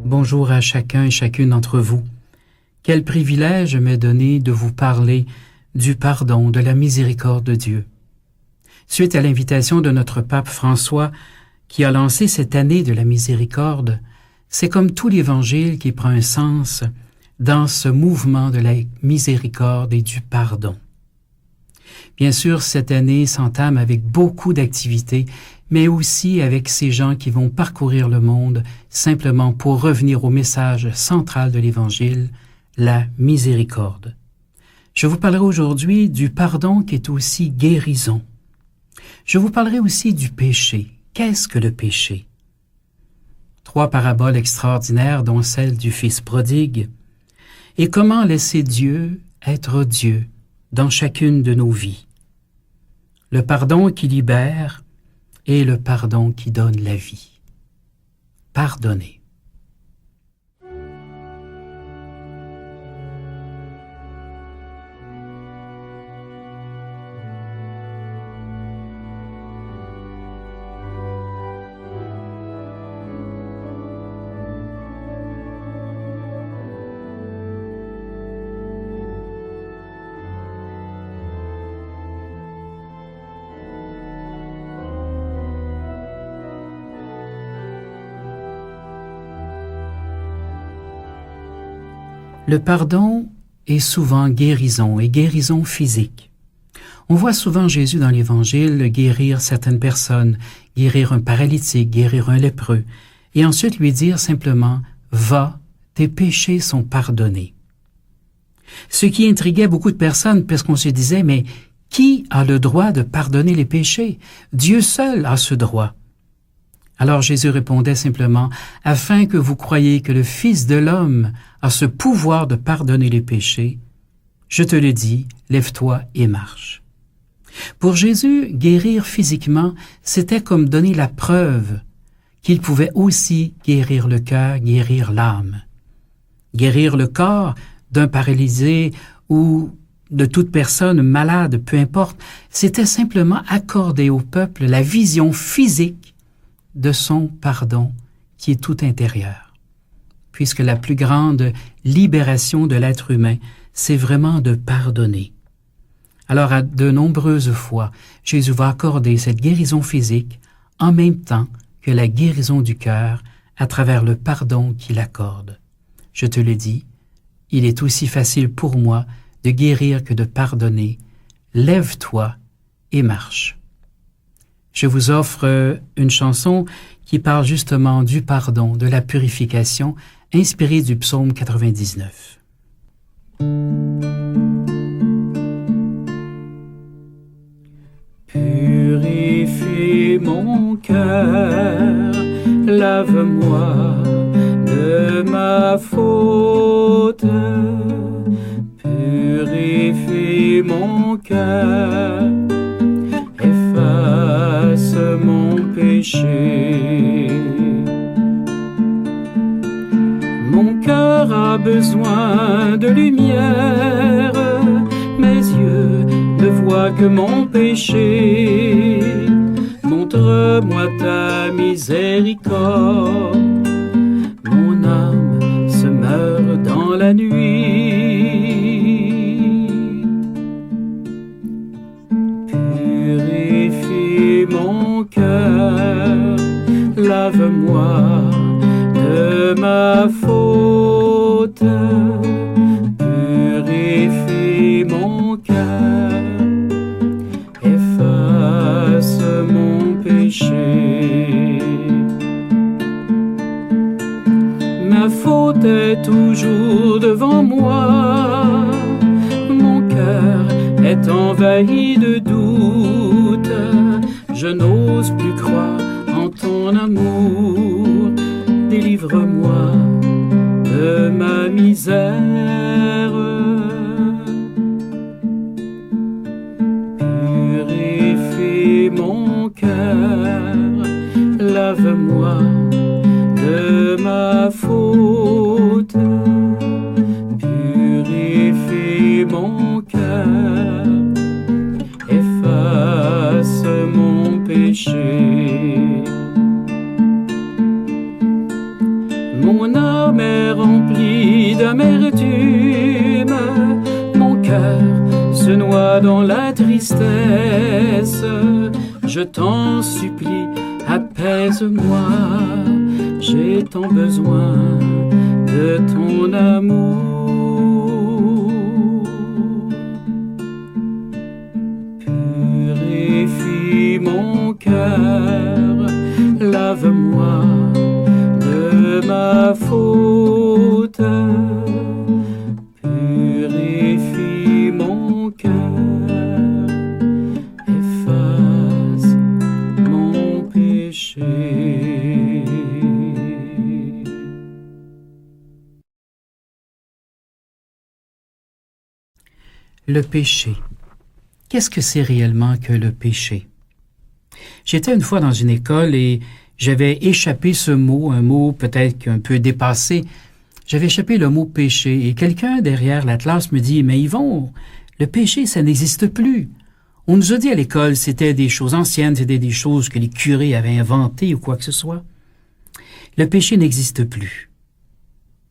Bonjour à chacun et chacune d'entre vous. Quel privilège m'est donné de vous parler du pardon, de la miséricorde de Dieu. Suite à l'invitation de notre pape François, qui a lancé cette année de la miséricorde, c'est comme tout l'Évangile qui prend un sens dans ce mouvement de la miséricorde et du pardon. Bien sûr, cette année s'entame avec beaucoup d'activités, mais aussi avec ces gens qui vont parcourir le monde simplement pour revenir au message central de l'Évangile, la miséricorde. Je vous parlerai aujourd'hui du pardon qui est aussi guérison. Je vous parlerai aussi du péché. Qu'est-ce que le péché? 3 paraboles extraordinaires, dont celle du Fils prodigue, et comment laisser Dieu être Dieu dans chacune de nos vies. Le pardon qui libère et le pardon qui donne la vie. Pardonner. Le pardon est souvent guérison et guérison physique. On voit souvent Jésus dans l'Évangile guérir certaines personnes, guérir un paralytique, guérir un lépreux, et ensuite lui dire simplement « Va, tes péchés sont pardonnés ». Ce qui intriguait beaucoup de personnes parce qu'on se disait « Mais qui a le droit de pardonner les péchés? Dieu seul a ce droit. » Alors Jésus répondait simplement « Afin que vous croyiez que le Fils de l'homme a ce pouvoir de pardonner les péchés, je te le dis, lève-toi et marche. » Pour Jésus, guérir physiquement, c'était comme donner la preuve qu'il pouvait aussi guérir le cœur, guérir l'âme. Guérir le corps d'un paralysé ou de toute personne malade, peu importe, c'était simplement accorder au peuple la vision physique de son pardon qui est tout intérieur. Puisque la plus grande libération de l'être humain, c'est vraiment de pardonner. Alors, à de nombreuses fois, Jésus va accorder cette guérison physique en même temps que la guérison du cœur à travers le pardon qu'il accorde. Je te le dis, il est aussi facile pour moi de guérir que de pardonner. Lève-toi et marche. Je vous offre une chanson qui parle justement du pardon, de la purification, inspirée du psaume 99. Purifie mon cœur, lave-moi de ma faute. Purifie mon cœur, efface mon péché. Mon cœur a besoin de lumière, mes yeux ne voient que mon péché. Montre-moi ta miséricorde, mon âme se meurt dans la nuit. Purifie mon cœur, lave-moi de ma faute. Purifie mon cœur, efface mon péché. Ma faute est toujours devant moi, mon cœur est envahi de doute. Je n'ose plus croire en ton amour, délivre-moi de ma misère. Purifie mon cœur, lave-moi de ma faute. Purifie mon cœur, efface mon péché. Mon âme est remplie d'amertume, mon cœur se noie dans la tristesse. Je t'en supplie, apaise-moi, j'ai tant besoin de ton amour. Purifie mon cœur, lave-moi de ma faute. Purifie mon cœur, efface mon péché. Le péché. Qu'est-ce que c'est réellement que le péché? J'étais une fois dans une école et j'avais échappé ce mot, un mot peut-être un peu dépassé. J'avais échappé le mot péché et quelqu'un derrière la classe me dit « Mais Yvon, le péché, ça n'existe plus. On nous a dit à l'école, c'était des choses anciennes, c'était des choses que les curés avaient inventées ou quoi que ce soit. Le péché n'existe plus. »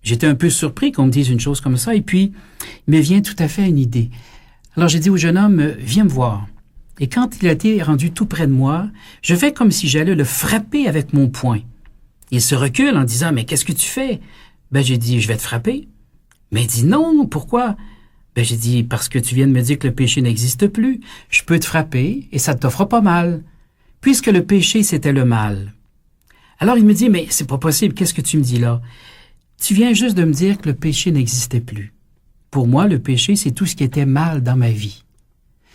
J'étais un peu surpris qu'on me dise une chose comme ça et puis il me vient tout à fait une idée. Alors j'ai dit au jeune homme « Viens me voir ». Et quand il a été rendu tout près de moi, je fais comme si j'allais le frapper avec mon poing. Il se recule en disant « Mais qu'est-ce que tu fais? » Ben j'ai dit « Je vais te frapper. » Mais il dit « Non, pourquoi? » Ben j'ai dit « Parce que tu viens de me dire que le péché n'existe plus. Je peux te frapper et ça ne te fera pas mal. Puisque le péché, c'était le mal. » Alors il me dit « Mais c'est pas possible, qu'est-ce que tu me dis là? Tu viens juste de me dire que le péché n'existait plus. Pour moi, le péché, c'est tout ce qui était mal dans ma vie.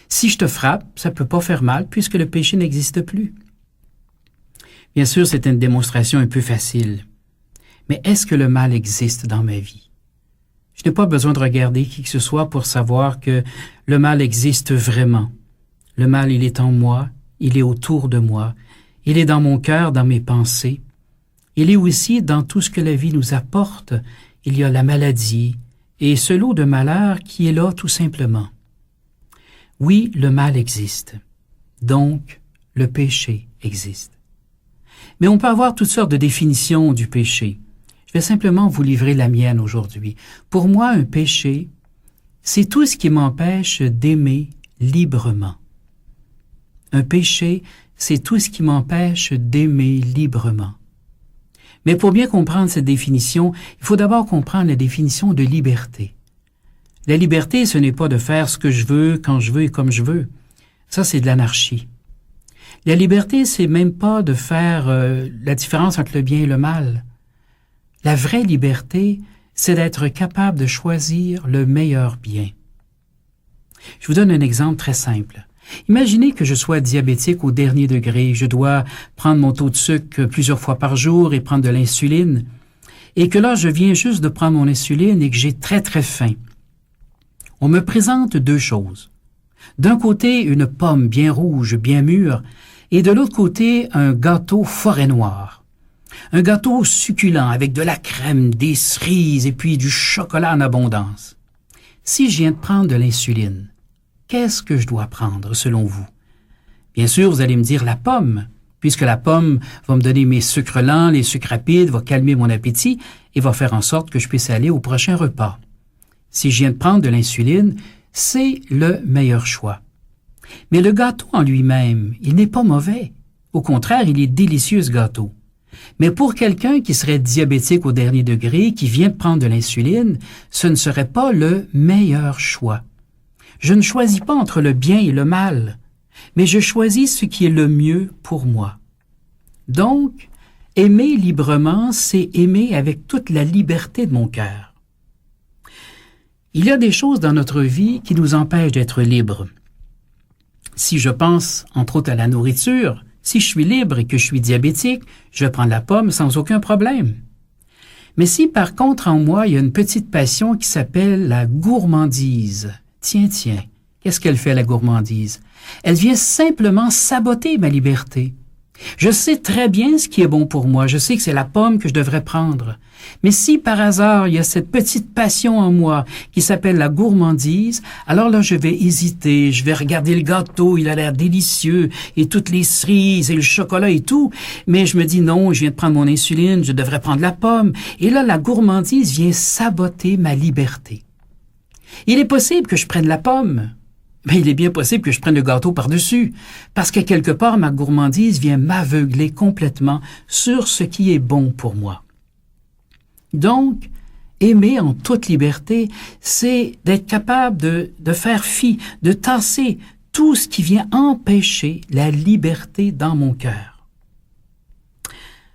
Si je te frappe, ça ne peut pas faire mal puisque le péché n'existe plus. » Bien sûr, c'est une démonstration un peu facile. Mais est-ce que le mal existe dans ma vie? Je n'ai pas besoin de regarder qui que ce soit pour savoir que le mal existe vraiment. Le mal, il est en moi, il est autour de moi, il est dans mon cœur, dans mes pensées. Il est aussi dans tout ce que la vie nous apporte. Il y a la maladie et ce lot de malheur qui est là tout simplement. Oui, le mal existe. Donc, le péché existe. Mais on peut avoir toutes sortes de définitions du péché. Je vais simplement vous livrer la mienne aujourd'hui. Pour moi, un péché, c'est tout ce qui m'empêche d'aimer librement. Un péché, c'est tout ce qui m'empêche d'aimer librement. Mais pour bien comprendre cette définition, il faut d'abord comprendre la définition de liberté. La liberté, ce n'est pas de faire ce que je veux, quand je veux et comme je veux. Ça, c'est de l'anarchie. La liberté, c'est même pas de faire la différence entre le bien et le mal. La vraie liberté, c'est d'être capable de choisir le meilleur bien. Je vous donne un exemple très simple. Imaginez que je sois diabétique au dernier degré. Je dois prendre mon taux de sucre plusieurs fois par jour et prendre de l'insuline. Et que là, je viens juste de prendre mon insuline et que j'ai très très faim. On me présente deux choses. D'un côté, une pomme bien rouge, bien mûre, et de l'autre côté, un gâteau forêt noire. Un gâteau succulent avec de la crème, des cerises et puis du chocolat en abondance. Si je viens de prendre de l'insuline, qu'est-ce que je dois prendre selon vous? Bien sûr, vous allez me dire la pomme, puisque la pomme va me donner mes sucres lents, les sucres rapides, va calmer mon appétit et va faire en sorte que je puisse aller au prochain repas. Si je viens de prendre de l'insuline, c'est le meilleur choix. Mais le gâteau en lui-même, il n'est pas mauvais. Au contraire, il est délicieux ce gâteau. Mais pour quelqu'un qui serait diabétique au dernier degré, qui vient de prendre de l'insuline, ce ne serait pas le meilleur choix. Je ne choisis pas entre le bien et le mal, mais je choisis ce qui est le mieux pour moi. Donc, aimer librement, c'est aimer avec toute la liberté de mon cœur. Il y a des choses dans notre vie qui nous empêchent d'être libres. Si je pense, entre autres, à la nourriture, si je suis libre et que je suis diabétique, je vais prendre la pomme sans aucun problème. Mais si, par contre, en moi, il y a une petite passion qui s'appelle la gourmandise, tiens, qu'est-ce qu'elle fait, la gourmandise? Elle vient simplement saboter ma liberté. Je sais très bien ce qui est bon pour moi. Je sais que c'est la pomme que je devrais prendre. Mais si par hasard il y a cette petite passion en moi qui s'appelle la gourmandise, alors là je vais hésiter, je vais regarder le gâteau, il a l'air délicieux, et toutes les cerises et le chocolat et tout, mais je me dis non, je viens de prendre mon insuline, je devrais prendre la pomme. Et là la gourmandise vient saboter ma liberté. Il est possible que je prenne la pomme, mais il est bien possible que je prenne le gâteau par-dessus, parce que quelque part, ma gourmandise vient m'aveugler complètement sur ce qui est bon pour moi. Donc, aimer en toute liberté, c'est d'être capable de faire fi, de tasser tout ce qui vient empêcher la liberté dans mon cœur.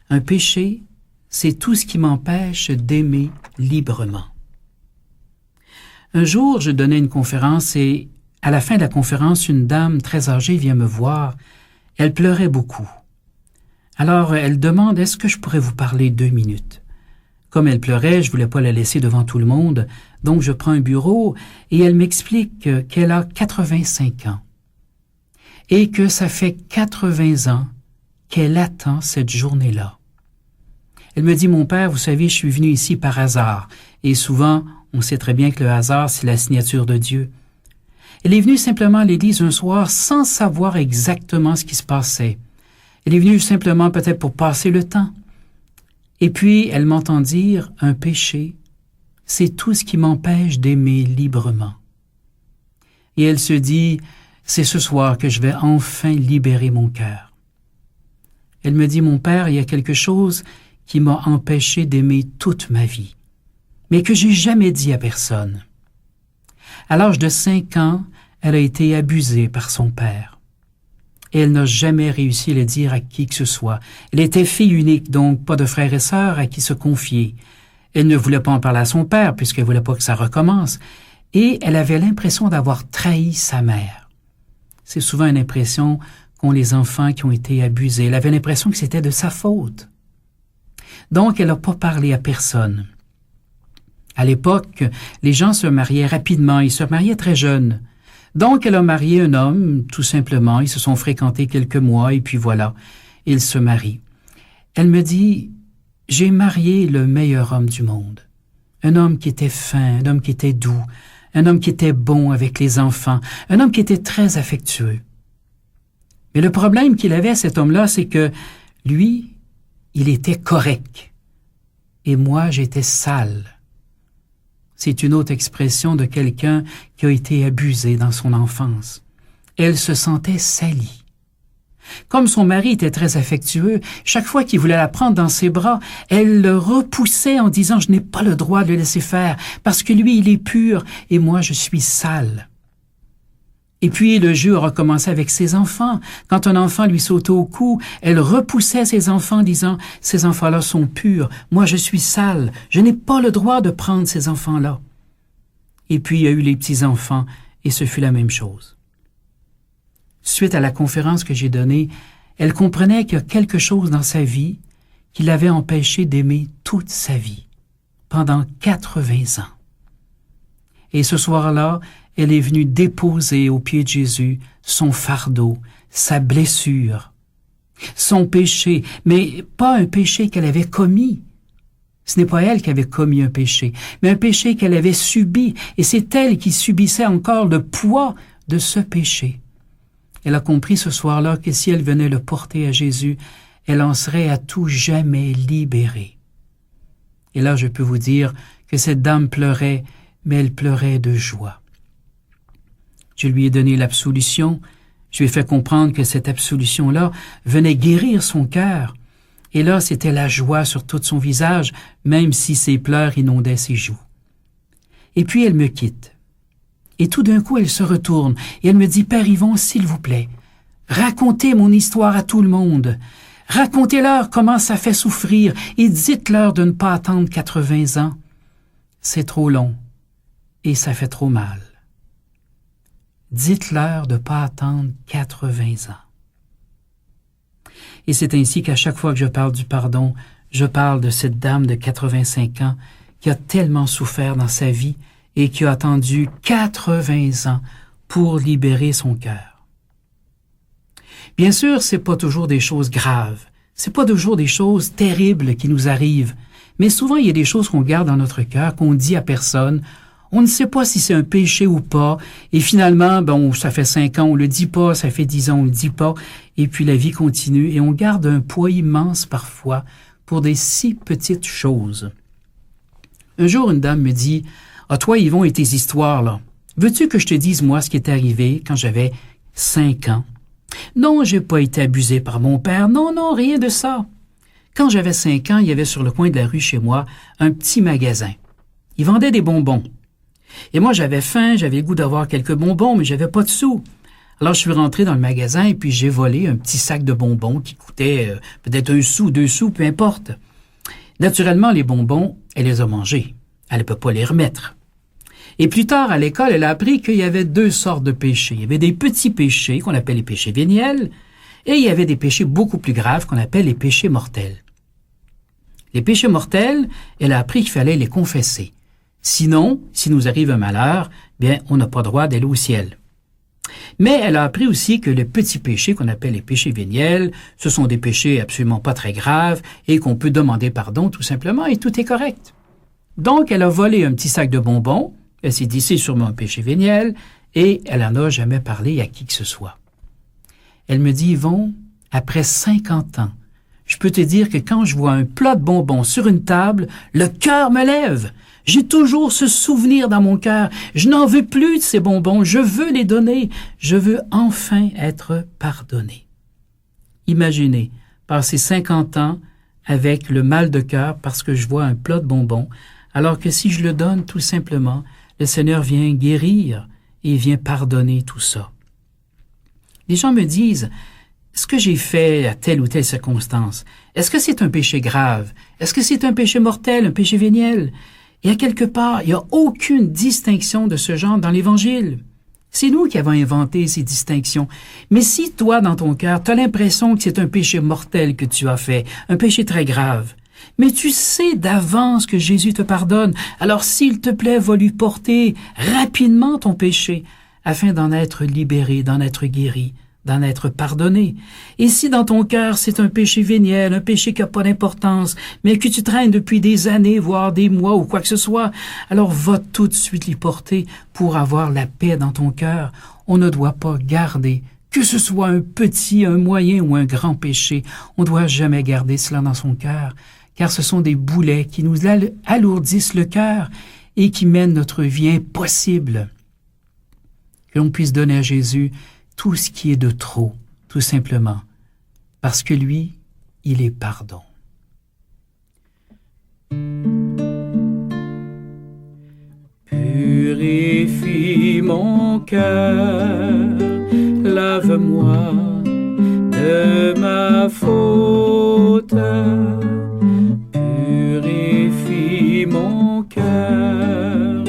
Un péché, c'est tout ce qui m'empêche d'aimer librement. Un jour, je donnais une conférence et à la fin de la conférence, une dame très âgée vient me voir. Elle pleurait beaucoup. Alors, elle demande, est-ce que je pourrais vous parler 2 minutes? Comme elle pleurait, je voulais pas la laisser devant tout le monde, donc je prends un bureau et elle m'explique qu'elle a 85 ans et que ça fait 80 ans qu'elle attend cette journée-là. Elle me dit, mon père, vous savez, je suis venu ici par hasard et souvent, on sait très bien que le hasard, c'est la signature de Dieu. Elle est venue simplement à l'église un soir sans savoir exactement ce qui se passait. Elle est venue simplement peut-être pour passer le temps. Et puis, elle m'entend dire, un péché, c'est tout ce qui m'empêche d'aimer librement. Et elle se dit, c'est ce soir que je vais enfin libérer mon cœur. Elle me dit, mon père, il y a quelque chose qui m'a empêché d'aimer toute ma vie, mais que j'ai jamais dit à personne. À l'âge de 5 ans, elle a été abusée par son père. Et elle n'a jamais réussi à le dire à qui que ce soit. Elle était fille unique, donc pas de frères et sœurs à qui se confier. Elle ne voulait pas en parler à son père, puisqu'elle voulait pas que ça recommence. Et elle avait l'impression d'avoir trahi sa mère. C'est souvent une impression qu'ont les enfants qui ont été abusés. Elle avait l'impression que c'était de sa faute. Donc, elle n'a pas parlé à personne. À l'époque, les gens se mariaient rapidement, ils se mariaient très jeunes. Donc, elle a marié un homme, tout simplement. Ils se sont fréquentés quelques mois et puis voilà, ils se marient. Elle me dit, j'ai marié le meilleur homme du monde. Un homme qui était fin, un homme qui était doux, un homme qui était bon avec les enfants, un homme qui était très affectueux. Mais le problème qu'il avait, cet homme-là, c'est que lui, il était correct. Et moi, j'étais sale. C'est une autre expression de quelqu'un qui a été abusé dans son enfance. Elle se sentait salie. Comme son mari était très affectueux, chaque fois qu'il voulait la prendre dans ses bras, elle le repoussait en disant « Je n'ai pas le droit de le laisser faire, parce que lui, il est pur et moi, je suis sale. » Et puis le jeu a recommencé avec ses enfants. Quand un enfant lui sautait au cou, elle repoussait ses enfants disant « Ces enfants-là sont purs, moi je suis sale, je n'ai pas le droit de prendre ces enfants-là. » Et puis il y a eu les petits-enfants et ce fut la même chose. Suite à la conférence que j'ai donnée, elle comprenait qu'il y a quelque chose dans sa vie qui l'avait empêché d'aimer toute sa vie, pendant 80 ans. Et ce soir-là, elle est venue déposer aux pieds de Jésus son fardeau, sa blessure, son péché, mais pas un péché qu'elle avait commis. Ce n'est pas elle qui avait commis un péché, mais un péché qu'elle avait subi, et c'est elle qui subissait encore le poids de ce péché. Elle a compris ce soir-là que si elle venait le porter à Jésus, elle en serait à tout jamais libérée. Et là, je peux vous dire que cette dame pleurait, mais elle pleurait de joie. Je lui ai donné l'absolution, je lui ai fait comprendre que cette absolution-là venait guérir son cœur. Et là, c'était la joie sur tout son visage, même si ses pleurs inondaient ses joues. Et puis elle me quitte. Et tout d'un coup, elle se retourne et elle me dit « Père Yvon, s'il vous plaît, racontez mon histoire à tout le monde. Racontez-leur comment ça fait souffrir et dites-leur de ne pas attendre 80 ans. C'est trop long et ça fait trop mal. Dites-leur de ne pas attendre 80 ans. » Et c'est ainsi qu'à chaque fois que je parle du pardon, je parle de cette dame de 85 ans qui a tellement souffert dans sa vie et qui a attendu 80 ans pour libérer son cœur. Bien sûr, c'est pas toujours des choses graves, c'est pas toujours des choses terribles qui nous arrivent, mais souvent il y a des choses qu'on garde dans notre cœur, qu'on dit à personne. On ne sait pas si c'est un péché ou pas, et finalement, ça fait 5 ans, on le dit pas, ça fait 10 ans, on le dit pas, et puis la vie continue, et on garde un poids immense parfois pour des si petites choses. Un jour, une dame me dit, « Ah, toi, Yvon, et tes histoires, là, veux-tu que je te dise, moi, ce qui est arrivé quand j'avais 5 ans? » Non, j'ai pas été abusé par mon père, non, rien de ça. Quand j'avais 5 ans, il y avait sur le coin de la rue chez moi un petit magasin. Ils vendaient des bonbons. Et moi, j'avais faim, j'avais le goût d'avoir quelques bonbons, mais j'avais pas de sous. Alors, je suis rentré dans le magasin et puis j'ai volé un petit sac de bonbons qui coûtait peut-être 1 sou, 2 sous, peu importe. Naturellement, les bonbons, elle les a mangés. Elle ne peut pas les remettre. Et plus tard, à l'école, elle a appris qu'il y avait 2 sortes de péchés. Il y avait des petits péchés qu'on appelle les péchés véniels et il y avait des péchés beaucoup plus graves qu'on appelle les péchés mortels. Les péchés mortels, elle a appris qu'il fallait les confesser. Sinon, s'il nous arrive un malheur, bien, on n'a pas droit d'aller au ciel. Mais elle a appris aussi que les petits péchés qu'on appelle les péchés véniels, ce sont des péchés absolument pas très graves et qu'on peut demander pardon tout simplement et tout est correct. Donc, elle a volé un petit sac de bonbons, elle s'est dit c'est sûrement un péché véniel et elle n'en a jamais parlé à qui que ce soit. Elle me dit, Yvon, après 50 ans, je peux te dire que quand je vois un plat de bonbons sur une table, le cœur me lève. J'ai toujours ce souvenir dans mon cœur. Je n'en veux plus de ces bonbons. Je veux les donner. Je veux enfin être pardonné. Imaginez, passer 50 ans avec le mal de cœur parce que je vois un plat de bonbons, alors que si je le donne tout simplement, le Seigneur vient guérir et vient pardonner tout ça. Les gens me disent, ce que j'ai fait à telle ou telle circonstance, est-ce que c'est un péché grave? Est-ce que c'est un péché mortel, un péché véniel? Et à quelque part, il n'y a aucune distinction de ce genre dans l'Évangile. C'est nous qui avons inventé ces distinctions. Mais si toi, dans ton cœur, tu as l'impression que c'est un péché mortel que tu as fait, un péché très grave, mais tu sais d'avance que Jésus te pardonne, alors s'il te plaît, va lui porter rapidement ton péché, afin d'en être libéré, d'en être guéri, d'en être pardonné. Et si dans ton cœur c'est un péché véniel, un péché qui n'a pas d'importance, mais que tu traînes depuis des années, voire des mois ou quoi que ce soit, alors va tout de suite l'y porter pour avoir la paix dans ton cœur. On ne doit pas garder, que ce soit un petit, un moyen ou un grand péché, on ne doit jamais garder cela dans son cœur, car ce sont des boulets qui nous alourdissent le cœur et qui mènent notre vie impossible. Que l'on puisse donner à Jésus tout ce qui est de trop, tout simplement, parce que lui, il est pardon. Purifie mon cœur, lave-moi de ma faute. Purifie mon cœur,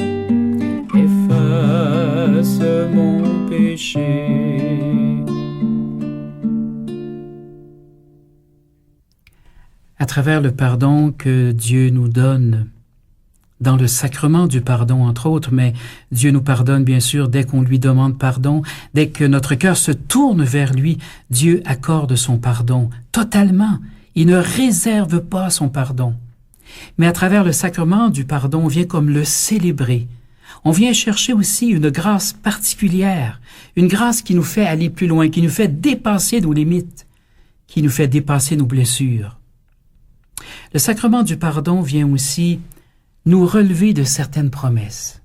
efface mon péché. À travers le pardon que Dieu nous donne, dans le sacrement du pardon, entre autres, mais Dieu nous pardonne, bien sûr, dès qu'on lui demande pardon, dès que notre cœur se tourne vers lui, Dieu accorde son pardon totalement. Il ne réserve pas son pardon. Mais à travers le sacrement du pardon, on vient comme le célébrer. On vient chercher aussi une grâce particulière, une grâce qui nous fait aller plus loin, qui nous fait dépasser nos limites, qui nous fait dépasser nos blessures. Le sacrement du pardon vient aussi nous relever de certaines promesses.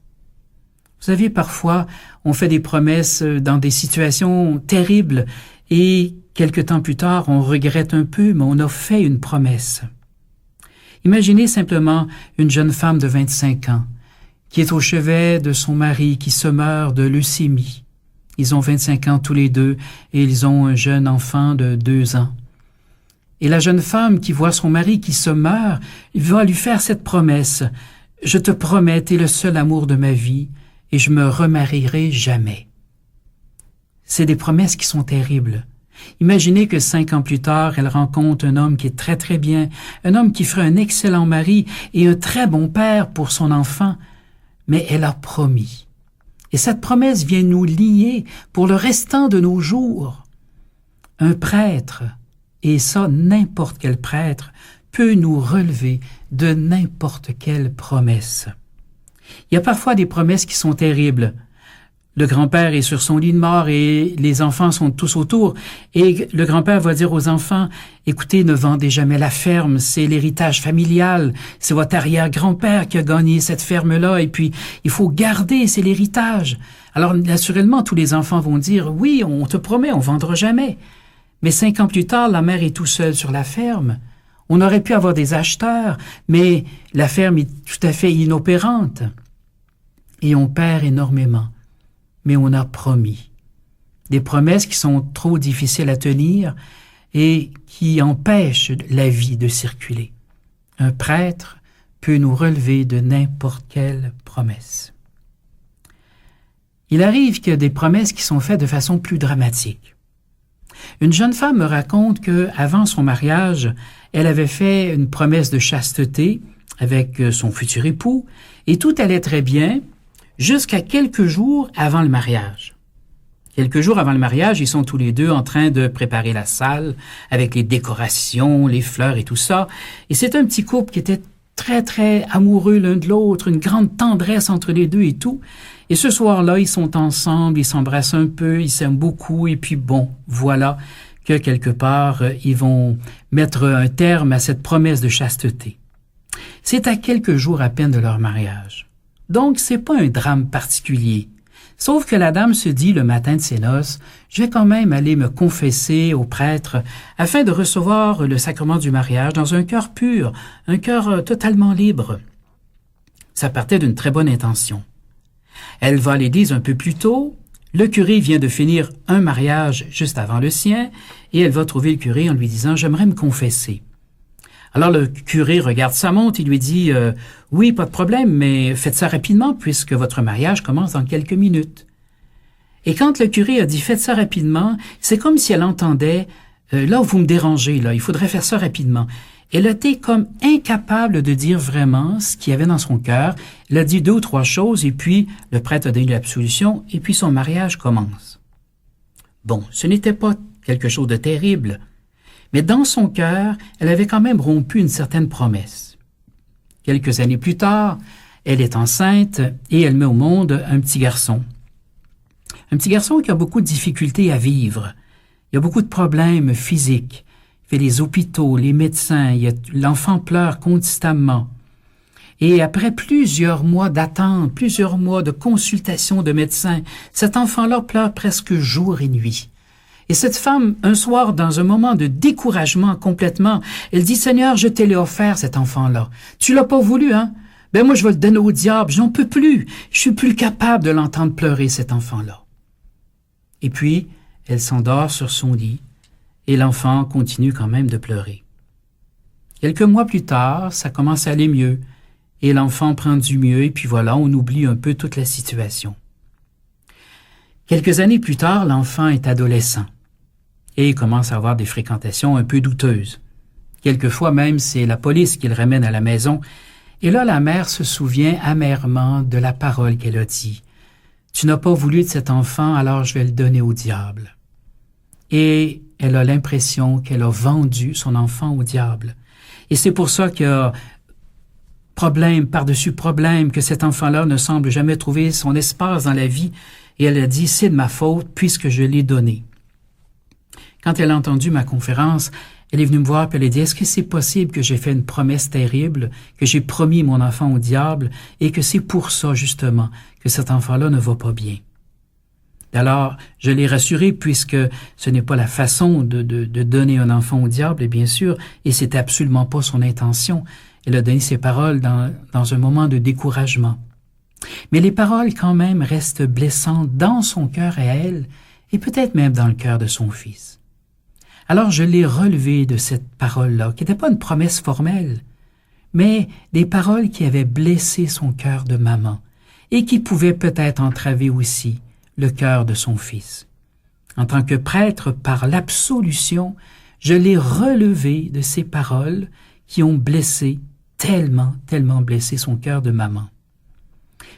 Vous savez, parfois, on fait des promesses dans des situations terribles et quelque temps plus tard, on regrette un peu, mais on a fait une promesse. Imaginez simplement une jeune femme de 25 ans qui est au chevet de son mari qui se meurt de leucémie. Ils ont 25 ans tous les deux et ils ont un jeune enfant de 2 ans. Et la jeune femme qui voit son mari qui se meurt, il va lui faire cette promesse. « Je te promets, t'es le seul amour de ma vie et je me remarierai jamais. » C'est des promesses qui sont terribles. Imaginez que 5 ans plus tard, elle rencontre un homme qui est très très bien, un homme qui ferait un excellent mari et un très bon père pour son enfant, mais elle a promis. Et cette promesse vient nous lier pour le restant de nos jours. Un prêtre, et ça n'importe quel prêtre, peut nous relever de n'importe quelle promesse. Il y a parfois des promesses qui sont terribles. Le grand-père est sur son lit de mort et les enfants sont tous autour. Et le grand-père va dire aux enfants, « Écoutez, ne vendez jamais la ferme, c'est l'héritage familial. C'est votre arrière-grand-père qui a gagné cette ferme-là et puis il faut garder, c'est l'héritage. » Alors naturellement, tous les enfants vont dire, « Oui, on te promet, on vendra jamais. » Mais 5 ans plus tard, la mère est tout seule sur la ferme. On aurait pu avoir des acheteurs, mais la ferme est tout à fait inopérante. Et on perd énormément. Mais on a promis. Des promesses qui sont trop difficiles à tenir et qui empêchent la vie de circuler. Un prêtre peut nous relever de n'importe quelle promesse. Il arrive qu'il y a des promesses qui sont faites de façon plus dramatique. Une jeune femme me raconte qu'avant son mariage, elle avait fait une promesse de chasteté avec son futur époux et tout allait très bien jusqu'à quelques jours avant le mariage. Quelques jours avant le mariage, ils sont tous les deux en train de préparer la salle avec les décorations, les fleurs et tout ça. Et c'est un petit couple qui était très, très amoureux l'un de l'autre, une grande tendresse entre les deux et tout. Et ce soir-là, ils sont ensemble, ils s'embrassent un peu, ils s'aiment beaucoup. Et puis bon, voilà que quelque part, ils vont mettre un terme à cette promesse de chasteté. C'est à quelques jours à peine de leur mariage. Donc, c'est pas un drame particulier. Sauf que la dame se dit le matin de ses noces, je vais quand même aller me confesser au prêtre afin de recevoir le sacrement du mariage dans un cœur pur, un cœur totalement libre. Ça partait d'une très bonne intention. Elle va à l'église un peu plus tôt. Le curé vient de finir un mariage juste avant le sien et elle va trouver le curé en lui disant « J'aimerais me confesser ». Alors le curé regarde sa montre, il lui dit « Oui, pas de problème, mais faites ça rapidement puisque votre mariage commence dans quelques minutes. » Et quand le curé a dit « Faites ça rapidement », c'est comme si elle entendait « Là, vous me dérangez, là, il faudrait faire ça rapidement. » Elle était comme incapable de dire vraiment ce qu'il y avait dans son cœur. Elle a dit 2 ou 3 choses et puis le prêtre a donné l'absolution et puis son mariage commence. Bon, ce n'était pas quelque chose de terrible. Mais dans son cœur, elle avait quand même rompu une certaine promesse. Quelques années plus tard, elle est enceinte et elle met au monde un petit garçon. Un petit garçon qui a beaucoup de difficultés à vivre. Il y a beaucoup de problèmes physiques. Il fait les hôpitaux, les médecins, l'enfant pleure constamment. Et après plusieurs mois d'attente, plusieurs mois de consultation de médecins, cet enfant-là pleure presque jour et nuit. Et cette femme, un soir, dans un moment de découragement complètement, elle dit « Seigneur, je te l'ai offert, cet enfant-là. Tu l'as pas voulu, hein? Ben moi, je vais le donner au diable. J'en peux plus. Je suis plus capable de l'entendre pleurer, cet enfant-là. » Et puis, elle s'endort sur son lit et l'enfant continue quand même de pleurer. Quelques mois plus tard, ça commence à aller mieux et l'enfant prend du mieux et puis voilà, on oublie un peu toute la situation. Quelques années plus tard, l'enfant est adolescent et il commence à avoir des fréquentations un peu douteuses. Quelquefois même, c'est la police qui le ramène à la maison. Et là, la mère se souvient amèrement de la parole qu'elle a dit. « Tu n'as pas voulu de cet enfant, alors je vais le donner au diable. » Et elle a l'impression qu'elle a vendu son enfant au diable. Et c'est pour ça qu'il y a problème par-dessus problème, que cet enfant-là ne semble jamais trouver son espace dans la vie. Et elle a dit, c'est de ma faute puisque je l'ai donné. Quand elle a entendu ma conférence, elle est venue me voir et elle a dit, est-ce que c'est possible que j'ai fait une promesse terrible, que j'ai promis mon enfant au diable et que c'est pour ça, justement, que cet enfant-là ne va pas bien? Alors, je l'ai rassurée puisque ce n'est pas la façon de donner un enfant au diable, et bien sûr, et c'est absolument pas son intention. Elle a donné ses paroles dans un moment de découragement. Mais les paroles quand même restent blessantes dans son cœur à elle et peut-être même dans le cœur de son fils. Alors je l'ai relevé de cette parole-là, qui n'était pas une promesse formelle, mais des paroles qui avaient blessé son cœur de maman et qui pouvaient peut-être entraver aussi le cœur de son fils. En tant que prêtre, par l'absolution, je l'ai relevé de ces paroles qui ont blessé, tellement blessé son cœur de maman.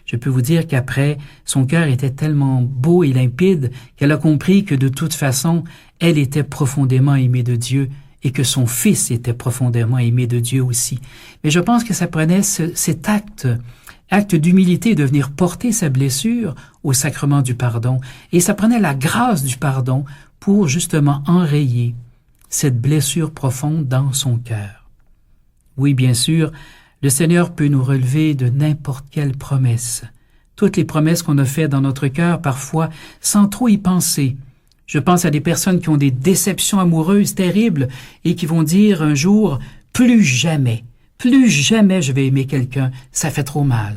je peux vous dire qu'après, son cœur était tellement beau et limpide qu'elle a compris que de toute façon, elle était profondément aimée de Dieu et que son fils était profondément aimé de Dieu aussi. Mais je pense que ça prenait cet acte d'humilité de venir porter sa blessure au sacrement du pardon. Et ça prenait la grâce du pardon pour justement enrayer cette blessure profonde dans son cœur. Oui, bien sûr, le Seigneur peut nous relever de n'importe quelle promesse. Toutes les promesses qu'on a faites dans notre cœur, parfois, sans trop y penser. Je pense à des personnes qui ont des déceptions amoureuses terribles et qui vont dire un jour « plus jamais je vais aimer quelqu'un, ça fait trop mal ».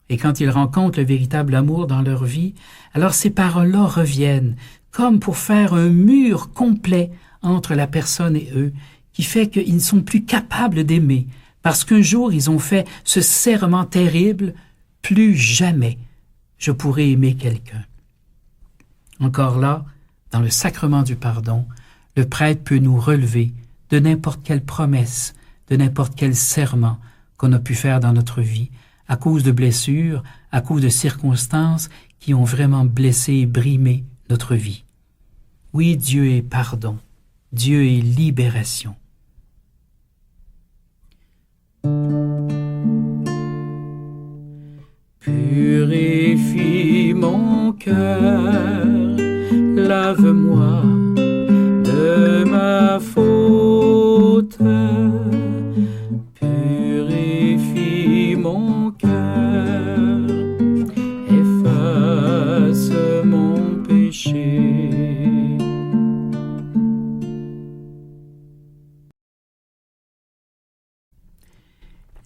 Et quand ils rencontrent le véritable amour dans leur vie, alors ces paroles-là reviennent comme pour faire un mur complet entre la personne et eux, qui fait qu'ils ne sont plus capables d'aimer, parce qu'un jour ils ont fait ce serment terrible « plus jamais je pourrai aimer quelqu'un ». Encore là, dans le sacrement du pardon, le prêtre peut nous relever de n'importe quelle promesse, de n'importe quel serment qu'on a pu faire dans notre vie, à cause de blessures, à cause de circonstances qui ont vraiment blessé et brimé notre vie. Oui, Dieu est pardon, Dieu est libération. Purifie mon cœur, lave-moi de ma faute. Purifie mon cœur, efface mon péché.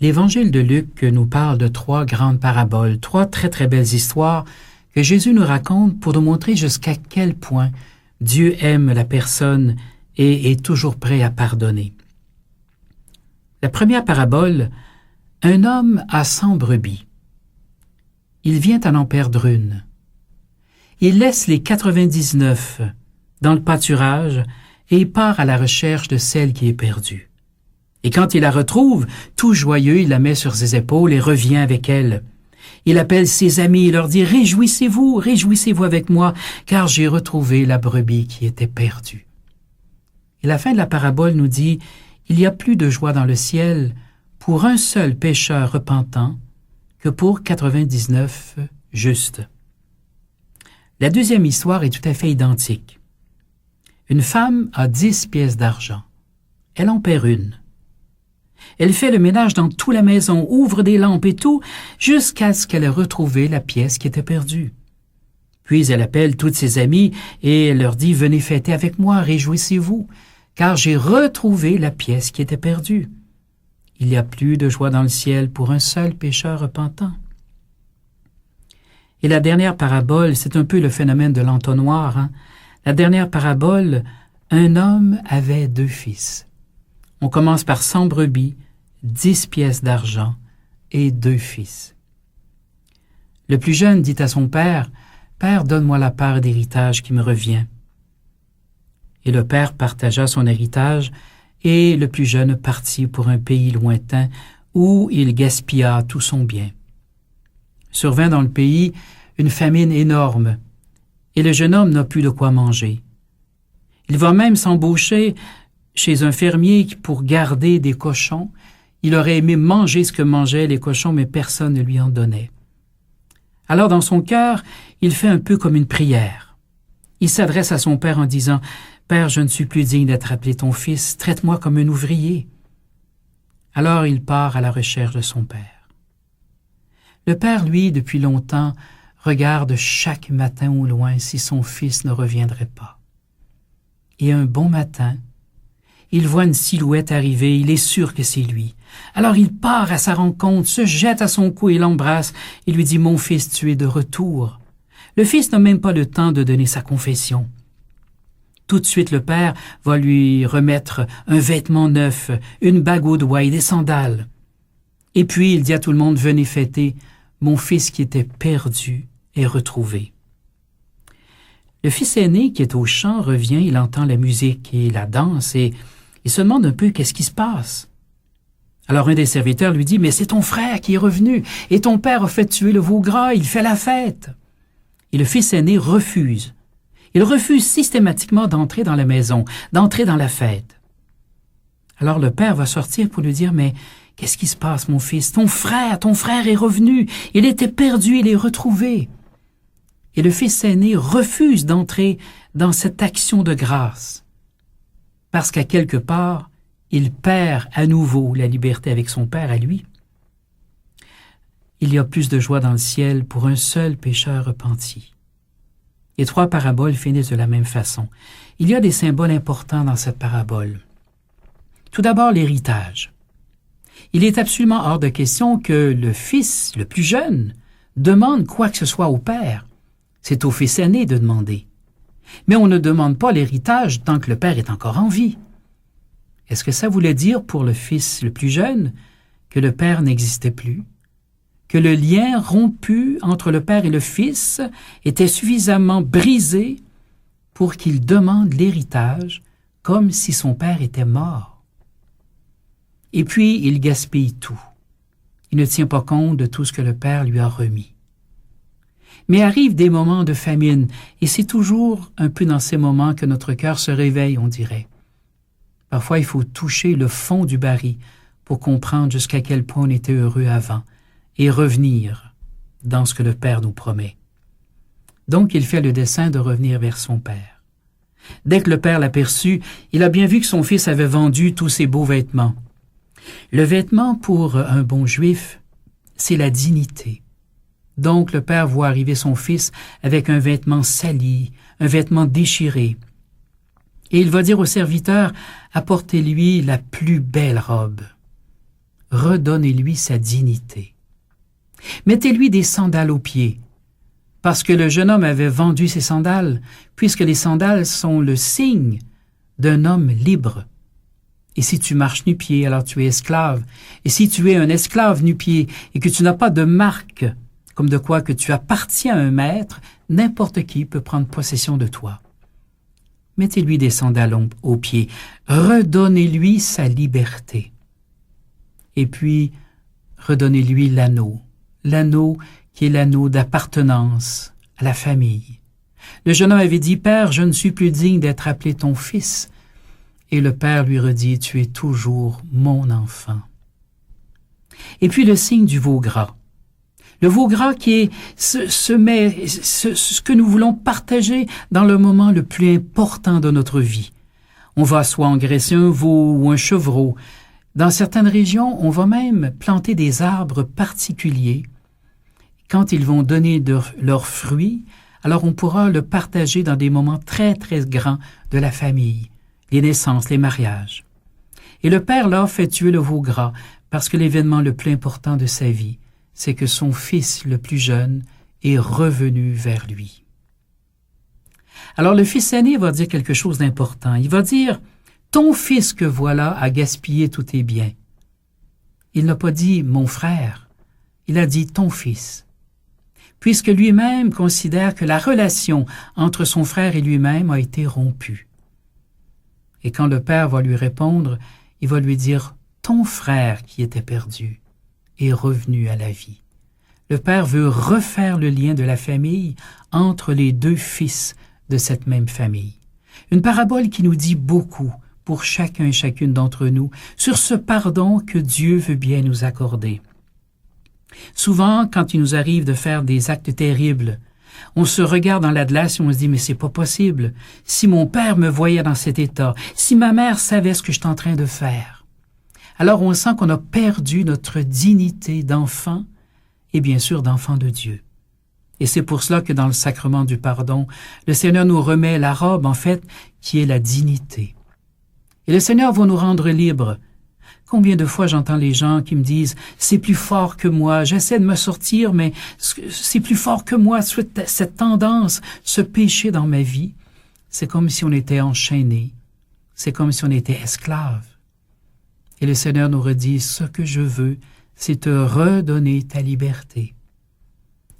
L'Évangile de Luc nous parle de 3 grandes paraboles, 3 très très belles histoires que Jésus nous raconte pour nous montrer jusqu'à quel point Dieu aime la personne et est toujours prêt à pardonner. La première parabole, un homme a 100 brebis. Il vient à en perdre une. Il laisse les 99 dans le pâturage et il part à la recherche de celle qui est perdue. Et quand il la retrouve, tout joyeux, il la met sur ses épaules et revient avec elle. Il appelle ses amis et leur dit « Réjouissez-vous, réjouissez-vous avec moi, car j'ai retrouvé la brebis qui était perdue. » Et la fin de la parabole nous dit « Il y a plus de joie dans le ciel pour un seul pécheur repentant que pour 99 justes. » La deuxième histoire est tout à fait identique. Une femme a 10 pièces d'argent. Elle en perd une. Elle fait le ménage dans toute la maison, ouvre des lampes et tout, jusqu'à ce qu'elle ait retrouvé la pièce qui était perdue. Puis elle appelle toutes ses amies et elle leur dit « Venez fêter avec moi, réjouissez-vous, car j'ai retrouvé la pièce qui était perdue. » Il n'y a plus de joie dans le ciel pour un seul pécheur repentant. Et la dernière parabole, c'est un peu le phénomène de l'entonnoir. La dernière parabole, un homme avait 2 fils. On commence par 100 brebis, 10 pièces d'argent et 2 fils. Le plus jeune dit à son père, « Père, donne-moi la part d'héritage qui me revient. » Et le père partagea son héritage, et le plus jeune partit pour un pays lointain où il gaspilla tout son bien. Survint dans le pays une famine énorme, et le jeune homme n'a plus de quoi manger. Il va même s'embaucher chez un fermier pour garder des cochons. Il aurait aimé manger ce que mangeaient les cochons, mais personne ne lui en donnait. Alors dans son cœur, il fait un peu comme une prière. Il s'adresse à son père en disant « Père, je ne suis plus digne d'être appelé ton fils, traite-moi comme un ouvrier. » Alors il part à la recherche de son père. Le père, lui, depuis longtemps, regarde chaque matin au loin si son fils ne reviendrait pas. Et un bon matin, il voit une silhouette arriver, il est sûr que c'est lui. Alors il part à sa rencontre, se jette à son cou et l'embrasse et lui dit « Mon fils, tu es de retour. » Le fils n'a même pas le temps de donner sa confession. Tout de suite, le père va lui remettre un vêtement neuf, une bague au doigt et des sandales. Et puis il dit à tout le monde « Venez fêter, mon fils qui était perdu est retrouvé. » Le fils aîné qui est au champ revient, il entend la musique et la danse et il se demande un peu qu'est-ce qui se passe. Alors un des serviteurs lui dit, « Mais c'est ton frère qui est revenu, et ton père a fait tuer le veau gras, il fait la fête. » Et le fils aîné refuse. Il refuse systématiquement d'entrer dans la maison, d'entrer dans la fête. Alors le père va sortir pour lui dire, « Mais qu'est-ce qui se passe, mon fils? Ton frère est revenu, il était perdu, il est retrouvé. » Et le fils aîné refuse d'entrer dans cette action de grâce, parce qu'à quelque part, il perd à nouveau la liberté avec son père à lui. Il y a plus de joie dans le ciel pour un seul pécheur repenti. Les 3 paraboles finissent de la même façon. Il y a des symboles importants dans cette parabole. Tout d'abord, l'héritage. Il est absolument hors de question que le fils, le plus jeune, demande quoi que ce soit au père. C'est au fils aîné de demander. Mais on ne demande pas l'héritage tant que le père est encore en vie. Est-ce que ça voulait dire pour le fils le plus jeune que le père n'existait plus? Que le lien rompu entre le père et le fils était suffisamment brisé pour qu'il demande l'héritage comme si son père était mort? Et puis, il gaspille tout. Il ne tient pas compte de tout ce que le père lui a remis. Mais arrivent des moments de famine, et c'est toujours un peu dans ces moments que notre cœur se réveille, on dirait. Parfois, il faut toucher le fond du baril pour comprendre jusqu'à quel point on était heureux avant et revenir dans ce que le Père nous promet. Donc, il fait le dessein de revenir vers son Père. Dès que le Père l'aperçut, il a bien vu que son fils avait vendu tous ses beaux vêtements. Le vêtement, pour un bon juif, c'est la dignité. Donc le père voit arriver son fils avec un vêtement sali, un vêtement déchiré. Et il va dire au serviteur, apportez-lui la plus belle robe. Redonnez-lui sa dignité. Mettez-lui des sandales aux pieds, parce que le jeune homme avait vendu ses sandales, puisque les sandales sont le signe d'un homme libre. Et si tu marches nu-pied, alors tu es esclave. Et si tu es un esclave nu-pied et que tu n'as pas de marque, comme de quoi que tu appartiens à un maître, n'importe qui peut prendre possession de toi. Mettez-lui des sandales aux pieds, redonnez-lui sa liberté. Et puis, redonnez-lui l'anneau qui est l'anneau d'appartenance à la famille. Le jeune homme avait dit, « Père, je ne suis plus digne d'être appelé ton fils. » Et le père lui redit, « Tu es toujours mon enfant. » Et puis le signe du veau gras. Le veau gras qui est ce que nous voulons partager dans le moment le plus important de notre vie. On va soit engraisser un veau ou un chevreau. Dans certaines régions, on va même planter des arbres particuliers. Quand ils vont donner leurs fruits, alors on pourra le partager dans des moments très, très grands de la famille, les naissances, les mariages. Et le père, là, fait tuer le veau gras parce que l'événement le plus important de sa vie, c'est que son fils le plus jeune est revenu vers lui. Alors le fils aîné va dire quelque chose d'important. Il va dire, « Ton fils que voilà a gaspillé tous tes biens. » Il n'a pas dit « mon frère », il a dit « ton fils », puisque lui-même considère que la relation entre son frère et lui-même a été rompue. Et quand le père va lui répondre, il va lui dire « ton frère qui était perdu » est revenu à la vie. Le père veut refaire le lien de la famille entre les 2 fils de cette même famille. Une parabole qui nous dit beaucoup pour chacun et chacune d'entre nous sur ce pardon que Dieu veut bien nous accorder. Souvent, quand il nous arrive de faire des actes terribles, on se regarde dans la glace et on se dit « mais c'est pas possible. Si mon père me voyait dans cet état, si ma mère savait ce que je suis en train de faire. » Alors on sent qu'on a perdu notre dignité d'enfant et bien sûr d'enfant de Dieu. Et c'est pour cela que dans le sacrement du pardon, le Seigneur nous remet la robe, en fait, qui est la dignité. Et le Seigneur va nous rendre libres. Combien de fois j'entends les gens qui me disent « c'est plus fort que moi, j'essaie de me sortir, mais c'est plus fort que moi, cette tendance, ce péché dans ma vie. » C'est comme si on était enchaîné, c'est comme si on était esclave. Et le Seigneur nous redit, ce que je veux, c'est te redonner ta liberté.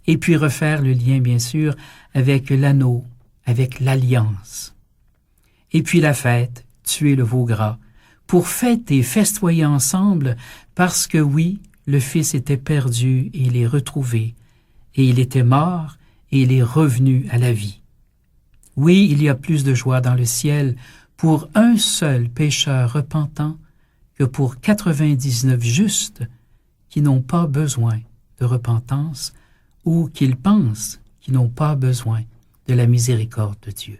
Et puis refaire le lien, bien sûr, avec l'anneau, avec l'alliance. Et puis la fête, tuer le veau gras, pour fêter, festoyer ensemble, parce que oui, le Fils était perdu et il est retrouvé, et il était mort et il est revenu à la vie. Oui, il y a plus de joie dans le ciel pour un seul pécheur repentant que pour 99 justes qui n'ont pas besoin de repentance ou qu'ils pensent qu'ils n'ont pas besoin de la miséricorde de Dieu.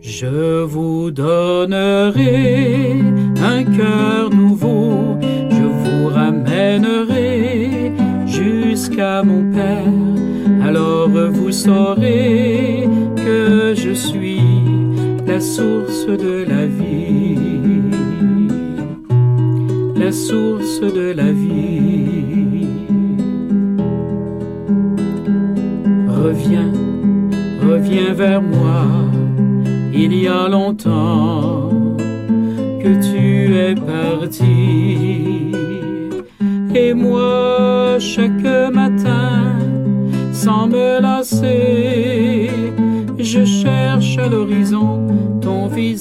Je vous donnerai un cœur nouveau, je vous ramènerai jusqu'à mon Père, alors vous saurez que je suis la source de la vie, la source de la vie. Reviens, reviens vers moi, il y a longtemps que tu es parti, et moi chaque matin, sans me lasser, je cherche à l'horizon ton visage.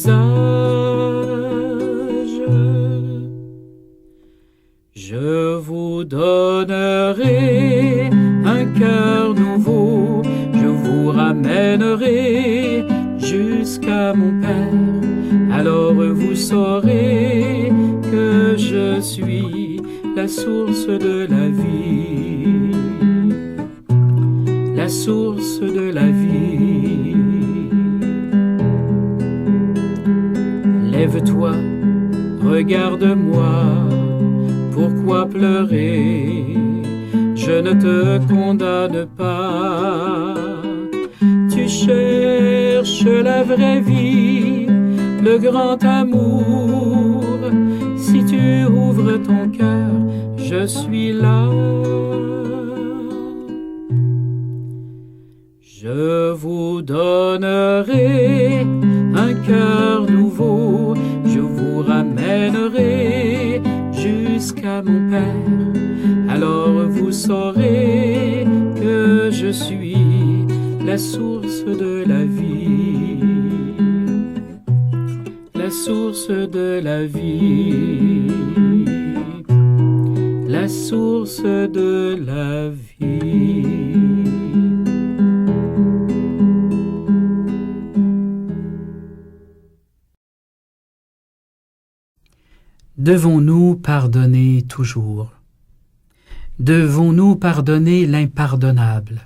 Je vous donnerai un cœur nouveau, je vous ramènerai jusqu'à mon Père, alors vous saurez que je suis la source de la vie, la source de la vie. Lève-toi, regarde-moi, pourquoi pleurer? Je ne te condamne pas. Tu cherches la vraie vie, le grand amour. Si tu ouvres ton cœur, je suis là. Je vous donnerai un cœur nouveau, je vous ramènerai jusqu'à mon Père, alors vous saurez que je suis la source de la vie, la source de la vie, la source de la vie. Devons-nous pardonner toujours? Devons-nous pardonner l'impardonnable?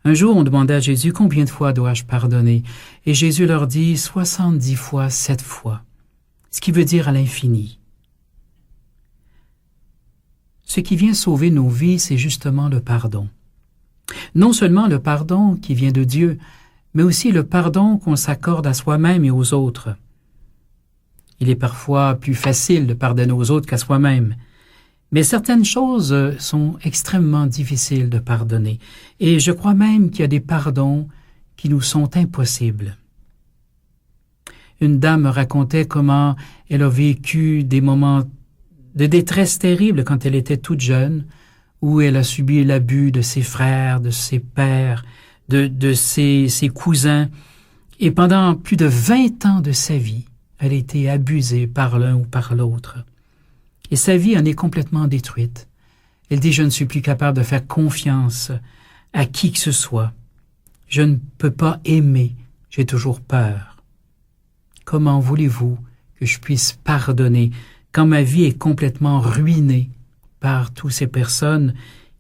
Un jour, on demandait à Jésus, combien de fois dois-je pardonner? Et Jésus leur dit 70 fois, 7 fois, ce qui veut dire à l'infini. Ce qui vient sauver nos vies, c'est justement le pardon. Non seulement le pardon qui vient de Dieu, mais aussi le pardon qu'on s'accorde à soi-même et aux autres. Il est parfois plus facile de pardonner aux autres qu'à soi-même. Mais certaines choses sont extrêmement difficiles de pardonner. Et je crois même qu'il y a des pardons qui nous sont impossibles. Une dame me racontait comment elle a vécu des moments de détresse terrible quand elle était toute jeune, où elle a subi l'abus de ses frères, de ses pères, de ses cousins. Et pendant plus de 20 ans de sa vie, elle a été abusée par l'un ou par l'autre. Et sa vie en est complètement détruite. Elle dit, je ne suis plus capable de faire confiance à qui que ce soit. Je ne peux pas aimer, j'ai toujours peur. Comment voulez-vous que je puisse pardonner quand ma vie est complètement ruinée par toutes ces personnes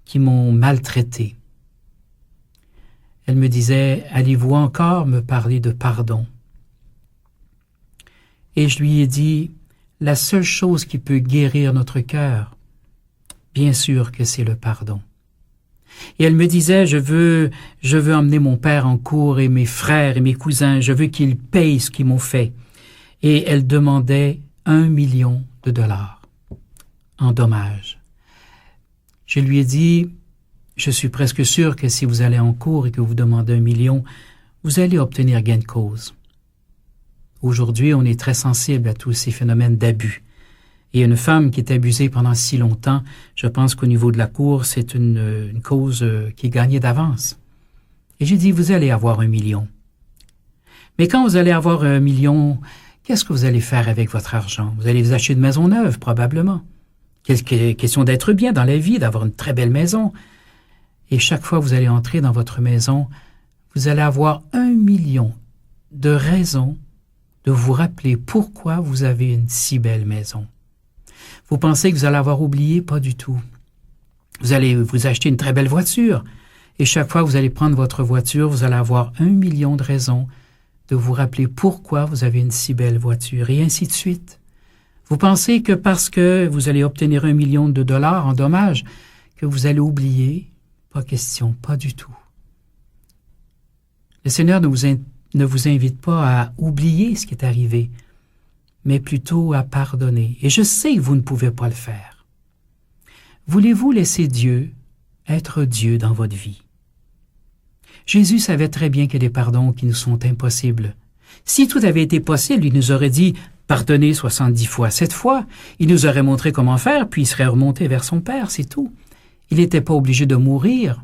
qui m'ont maltraité? Elle me disait, allez-vous encore me parler de pardon? Et je lui ai dit, la seule chose qui peut guérir notre cœur, bien sûr que c'est le pardon. Et elle me disait, je veux emmener mon père en cour et mes frères et mes cousins, je veux qu'ils payent ce qu'ils m'ont fait. Et elle demandait $1 million en dommages. Je lui ai dit, je suis presque sûr que si vous allez en cour et que vous demandez $1 million, vous allez obtenir gain de cause. Aujourd'hui, on est très sensible à tous ces phénomènes d'abus. Et une femme qui est abusée pendant si longtemps, je pense qu'au niveau de la Cour, c'est une cause qui est gagnée d'avance. Et j'ai dit, vous allez avoir 1 million. Mais quand vous allez avoir 1 million, qu'est-ce que vous allez faire avec votre argent? Vous allez vous acheter une maison neuve, probablement. Question d'être bien dans la vie, d'avoir une très belle maison. Et chaque fois que vous allez entrer dans votre maison, vous allez avoir 1 million de raisons de vous rappeler pourquoi vous avez une si belle maison. Vous pensez que vous allez avoir oublié? Pas du tout. Vous allez vous acheter une très belle voiture. Et chaque fois que vous allez prendre votre voiture, vous allez avoir 1 million de raisons de vous rappeler pourquoi vous avez une si belle voiture, et ainsi de suite. Vous pensez que parce que vous allez obtenir 1 million de dollars en dommages, que vous allez oublier? Pas question, pas du tout. Le Seigneur ne vous invite pas à oublier ce qui est arrivé, mais plutôt à pardonner. Et je sais que vous ne pouvez pas le faire. Voulez-vous laisser Dieu être Dieu dans votre vie? Jésus savait très bien qu'il y a des pardons qui nous sont impossibles. Si tout avait été possible, il nous aurait dit « Pardonnez 70 fois, 7 fois ». Il nous aurait montré comment faire, puis il serait remonté vers son Père, c'est tout. Il n'était pas obligé de mourir.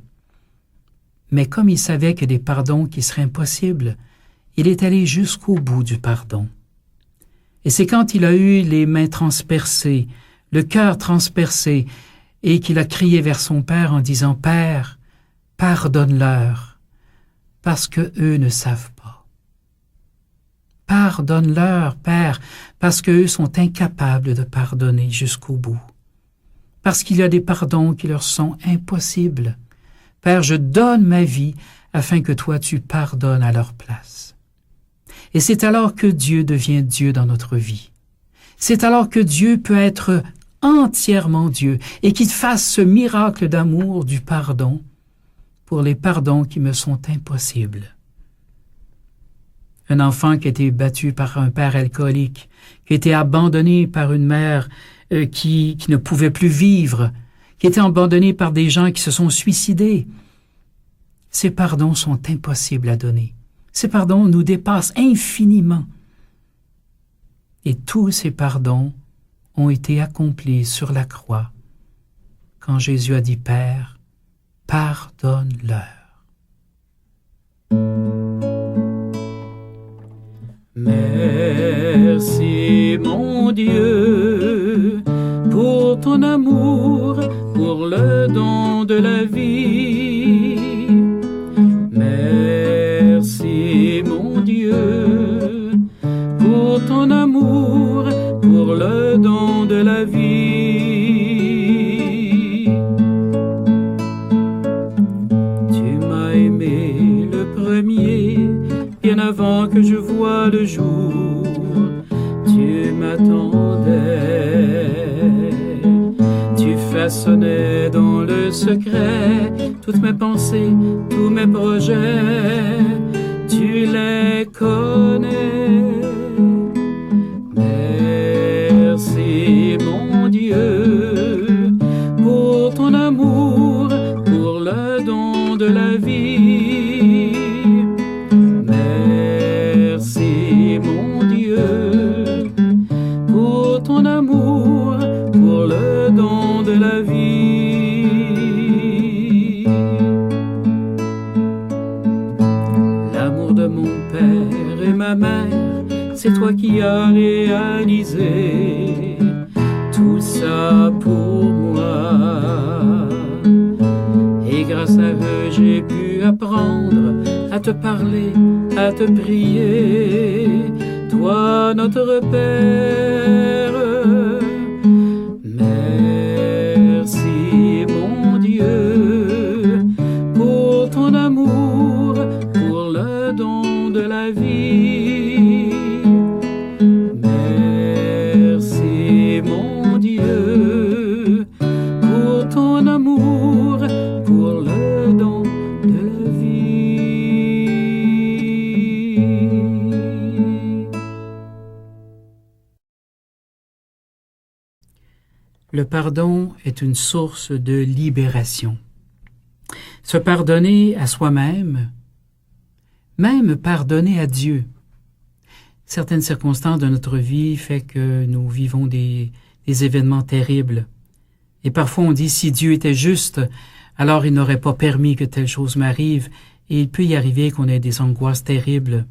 Mais comme il savait qu'il y a des pardons qui seraient impossibles, il est allé jusqu'au bout du pardon. Et c'est quand il a eu les mains transpercées, le cœur transpercé, et qu'il a crié vers son Père en disant « Père, pardonne-leur, parce que eux ne savent pas. Pardonne-leur, Père, parce qu'eux sont incapables de pardonner jusqu'au bout. Parce qu'il y a des pardons qui leur sont impossibles. Père, je donne ma vie afin que toi tu pardonnes à leur place. » Et c'est alors que Dieu devient Dieu dans notre vie. C'est alors que Dieu peut être entièrement Dieu et qu'il fasse ce miracle d'amour du pardon pour les pardons qui me sont impossibles. Un enfant qui a été battu par un père alcoolique, qui a été abandonné par une mère qui ne pouvait plus vivre, qui a été abandonné par des gens qui se sont suicidés. Ces pardons sont impossibles à donner. Ces pardons nous dépassent infiniment. Et tous ces pardons ont été accomplis sur la croix quand Jésus a dit « Père, pardonne-leur. » Merci mon Dieu pour ton amour, pour le don de la vie. Merci mon Dieu pour ton amour, pour le don de la vie. Tu m'as aimé le premier, bien avant que je voie le jour. Tu m'attendais, tu façonnais dans le secret toutes mes pensées, tous mes projets, tu les connais. Merci mon Dieu pour ton amour, pour le don de la vie. Merci mon Dieu pour ton amour, pour le don de la vie. L'amour de mon père et ma mère, c'est toi qui as réalisé tout ça pour moi. Et grâce à eux, j'ai pu apprendre à te parler, à te prier, toi notre Père. Merci mon Dieu pour ton amour, pour le don de la vie. Merci mon Dieu pour ton amour, pour le don de la vie. Le pardon est une source de libération. Se pardonner à soi-même, même pardonner à Dieu. Certaines circonstances de notre vie font que nous vivons des événements terribles. Et parfois on dit, si Dieu était juste, alors il n'aurait pas permis que telle chose m'arrive. Et il peut y arriver qu'on ait des angoisses terribles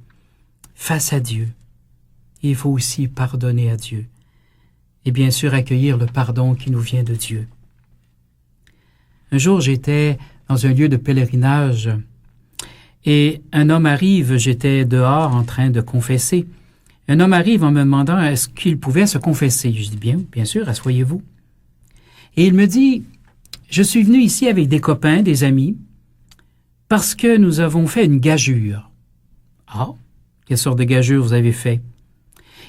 face à Dieu. Et il faut aussi pardonner à Dieu. Et bien sûr, accueillir le pardon qui nous vient de Dieu. Un jour, j'étais dans un lieu de pèlerinage et un homme arrive, j'étais dehors en train de confesser. Un homme arrive en me demandant est-ce qu'il pouvait se confesser. Je dis bien sûr, asseyez-vous. Et il me dit, je suis venu ici avec des copains, des amis, parce que nous avons fait une gageure. Ah, quelle sorte de gageure vous avez fait?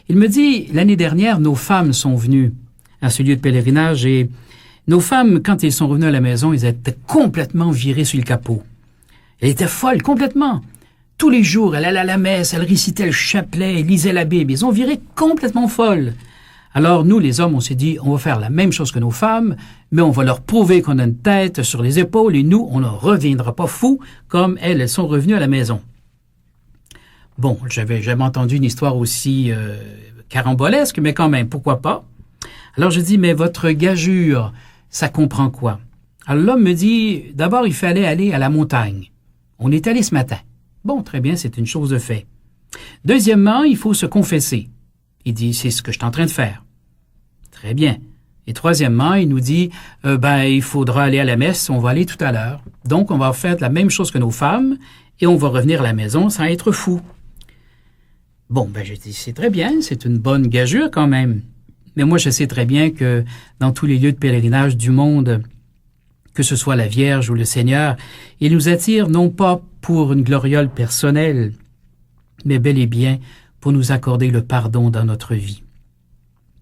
Il me dit, l'année dernière, nos femmes sont venues à ce lieu de pèlerinage et nos femmes, quand elles sont revenues à la maison, elles étaient complètement virées sur le capot. Elle était folle, complètement. Tous les jours, elle allait à la messe, elle récitait le chapelet, elle lisait la Bible. Ils ont viré complètement folle. Alors nous, les hommes, on s'est dit, on va faire la même chose que nos femmes, mais on va leur prouver qu'on a une tête sur les épaules et nous, on ne reviendra pas fous comme elles sont revenues à la maison. Bon, j'avais jamais entendu une histoire aussi carambolesque, mais quand même, pourquoi pas? Alors je dis, mais votre gageure, ça comprend quoi? Alors l'homme me dit, d'abord, il fallait aller à la montagne. On est allé ce matin. Bon, très bien, c'est une chose de fait. Deuxièmement, il faut se confesser. Il dit, c'est ce que je suis en train de faire. Très bien. Et troisièmement, il nous dit, il faudra aller à la messe, on va aller tout à l'heure. Donc, on va faire la même chose que nos femmes et on va revenir à la maison sans être fou. Bon, je dis, c'est très bien, c'est une bonne gageure quand même. Mais moi, je sais très bien que dans tous les lieux de pèlerinage du monde, que ce soit la Vierge ou le Seigneur, il nous attire non pas pour une gloriole personnelle, mais bel et bien pour nous accorder le pardon dans notre vie.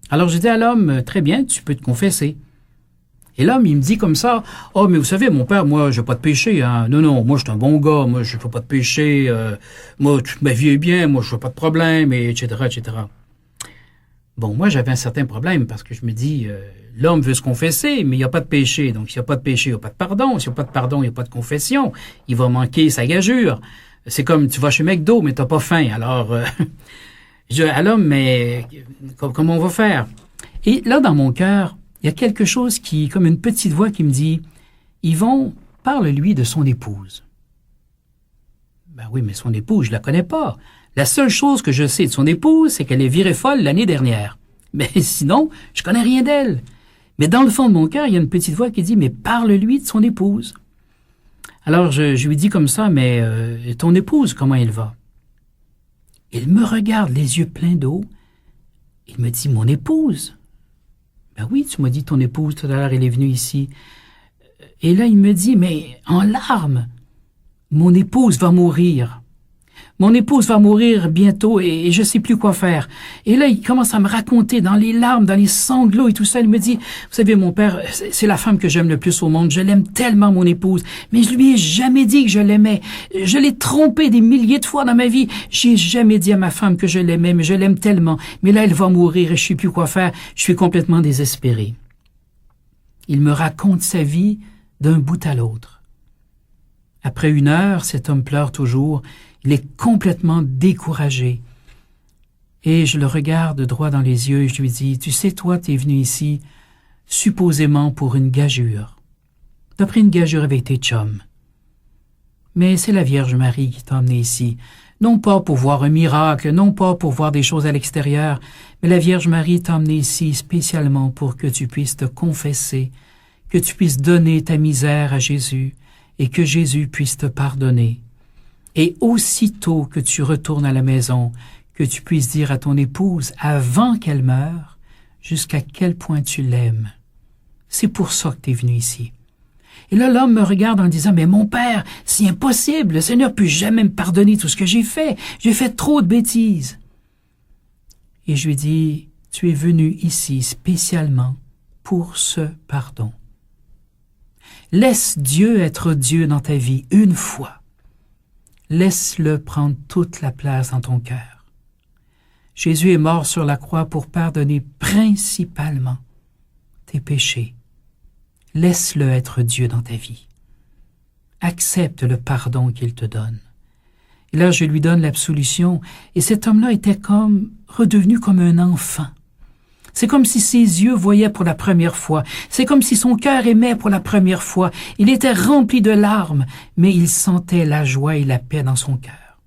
Alors je dis à l'homme, très bien, tu peux te confesser. Et l'homme, il me dit comme ça, « Oh, mais vous savez, mon père, moi, j'ai pas de péché, hein. Non, moi, je suis un bon gars, moi, je fais pas de péché, moi, toute ma vie est bien, moi, je fais pas de problème, et etc., etc. » Bon, moi, j'avais un certain problème parce que je me dis, l'homme veut se confesser, mais il n'y a pas de péché. Donc, s'il n'y a pas de péché, il n'y a pas de pardon. S'il n'y a pas de pardon, il n'y a pas de confession. Il va manquer sa gageure. C'est comme tu vas chez McDo, mais tu n'as pas faim. Alors, je dis à l'homme, mais comment on va faire? Et là, dans mon cœur, il y a quelque chose qui, comme une petite voix qui me dit, Yvon, parle-lui de son épouse. Ben oui, mais son épouse, je la connais pas. La seule chose que je sais de son épouse, c'est qu'elle est virée folle l'année dernière. Mais sinon, je connais rien d'elle. Mais dans le fond de mon cœur, il y a une petite voix qui dit, mais parle-lui de son épouse. Alors, je lui dis comme ça, mais ton épouse, comment elle va? Il me regarde les yeux pleins d'eau. Il me dit, mon épouse? Ben oui, tu m'as dit ton épouse, tout à l'heure, elle est venue ici. Et là, il me dit, mais en larmes, mon épouse va mourir. Mon épouse va mourir bientôt et je sais plus quoi faire. Et là, il commence à me raconter dans les larmes, dans les sanglots et tout ça. Il me dit, vous savez, mon père, c'est la femme que j'aime le plus au monde. Je l'aime tellement, mon épouse. Mais je lui ai jamais dit que je l'aimais. Je l'ai trompée des milliers de fois dans ma vie. J'ai jamais dit à ma femme que je l'aimais, mais je l'aime tellement. Mais là, elle va mourir et je sais plus quoi faire. Je suis complètement désespéré. Il me raconte sa vie d'un bout à l'autre. Après 1 heure, cet homme pleure toujours. Il est complètement découragé. Et je le regarde droit dans les yeux et je lui dis, tu sais, toi, t'es venu ici supposément pour une gageure. T'as pris une gageure avec tes chums. Mais c'est la Vierge Marie qui t'a emmené ici. Non pas pour voir un miracle, non pas pour voir des choses à l'extérieur, mais la Vierge Marie t'a emmené ici spécialement pour que tu puisses te confesser, que tu puisses donner ta misère à Jésus et que Jésus puisse te pardonner. Et aussitôt que tu retournes à la maison, que tu puisses dire à ton épouse, avant qu'elle meure, jusqu'à quel point tu l'aimes. C'est pour ça que tu es venu ici. Et là, l'homme me regarde en disant, mais mon père, c'est impossible, le Seigneur ne peut jamais me pardonner tout ce que j'ai fait trop de bêtises. Et je lui dis, tu es venu ici spécialement pour ce pardon. Laisse Dieu être Dieu dans ta vie une fois. Laisse-le prendre toute la place dans ton cœur. Jésus est mort sur la croix pour pardonner principalement tes péchés. Laisse-le être Dieu dans ta vie. Accepte le pardon qu'il te donne. Et là, je lui donne l'absolution, et cet homme-là était redevenu comme un enfant. C'est comme si ses yeux voyaient pour la première fois. C'est comme si son cœur aimait pour la première fois. Il était rempli de larmes, mais il sentait la joie et la paix dans son cœur.